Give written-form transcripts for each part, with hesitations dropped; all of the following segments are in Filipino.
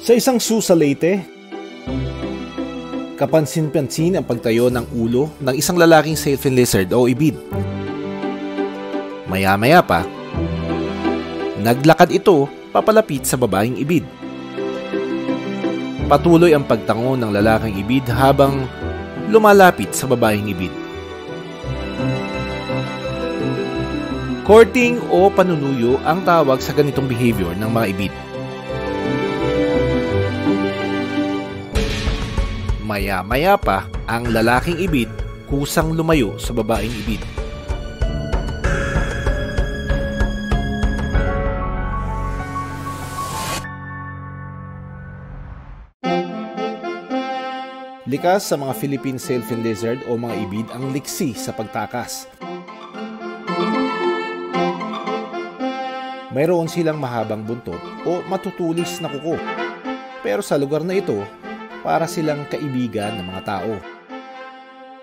Sa isang zoo sa Leyte, kapansin-pansin ang pagtayo ng ulo ng isang lalaking sailfin lizard o ibid. Maya-maya pa, naglakad ito papalapit sa babaeng ibid. Patuloy ang pagtango ng lalaking ibid habang lumalapit sa babaeng ibid. Courting o panunuyo ang tawag sa ganitong behavior ng mga ibid. Maya-maya pa, ang lalaking ibid kusang lumayo sa babaeng ibid. Likas sa mga Philippine sailfin lizard o mga ibid ang liksi sa pagtakas. Mayroon silang mahabang buntot o matutulis na kuko. Pero sa lugar na ito, para silang kaibigan ng mga tao.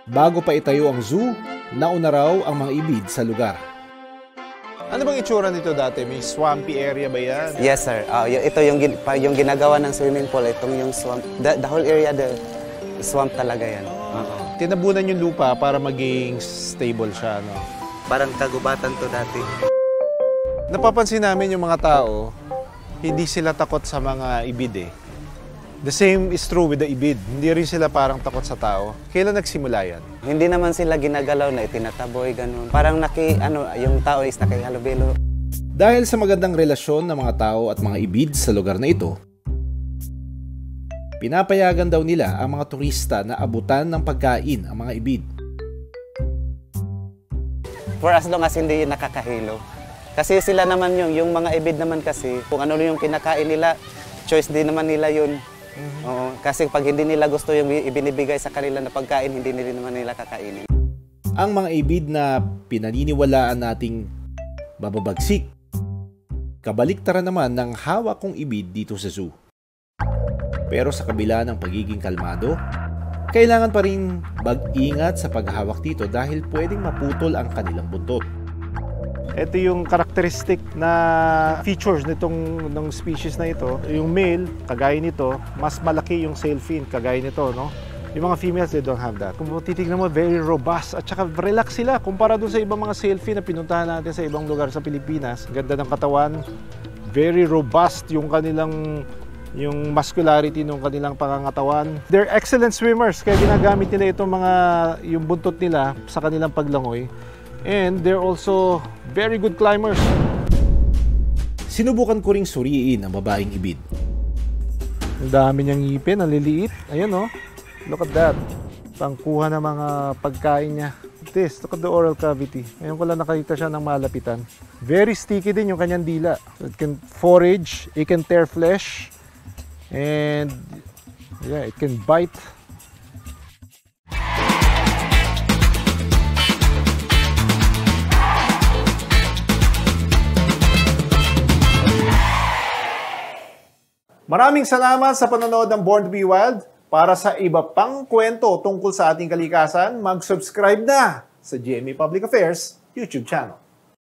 Bago pa itayo ang zoo, nauna raw ang mga ibid sa lugar. Ano bang itsura nito dati? May swampy area ba yan? Yes, sir. Ito yung ginagawa ng swimming pool. Itong yung swamp. The whole area, the swamp talaga yan. Tinabunan yung lupa para maging stable siya, no? Parang kagubatan to dati. Napapansin namin yung mga tao, hindi sila takot sa mga ibid eh. The same is true with the ibid. Hindi rin sila parang takot sa tao. Kailan nagsimula yan? Hindi naman sila ginagalaw na itinataboy, ganun. Parang yung tao is nakihalubilo. Dahil sa magandang relasyon ng mga tao at mga ibid sa lugar na ito, pinapayagan daw nila ang mga turista na abutan ng pagkain ang mga ibid. For as long as hindi nakakahilo. Kasi sila naman yung mga ibid naman kasi, kung ano yung kinakain nila, choice din naman nila yun. Oo, kasi pag hindi nila gusto yung ibinibigay sa kanila na pagkain, hindi nila naman nila kakainin. Ang mga ibid na pinaniniwalaan nating mababagsik, kabaliktaran naman ng hawak kong ibid dito sa zoo. Pero sa kabila ng pagiging kalmado, kailangan pa rin mag-ingat sa paghahawak dito dahil pwedeng maputol ang kanilang buntot. Ito yung characteristic na features ng species na ito. Yung male, kagaya nito, mas malaki yung sailfin, kagaya nito, no? Yung mga females, they don't have that. Kung titignan mo, very robust at saka relax sila kumpara dun sa ibang mga sailfin na pinuntahan natin sa ibang lugar sa Pilipinas. Ganda ng katawan, very robust yung kanilang muscularity ng kanilang pangangatawan. They're excellent swimmers, kaya ginagamit nila itong yung buntot nila sa kanilang paglangoy. And they're also very good climbers. Sinubukan ko ring suriin ang babaeng ibid. Ang dami niyang ngipin, ang liliit. Ayan oh, look at that. Pangkuha ng mga pagkain niya. Look at the oral cavity. Ngayon ko lang nakita siya ng malapitan. Very sticky din yung kanyang dila. So it can forage, it can tear flesh, and yeah, it can bite. Maraming salamat sa panonood ng Born to be Wild. Para sa iba pang kwento tungkol sa ating kalikasan, mag-subscribe na sa GMA Public Affairs YouTube channel.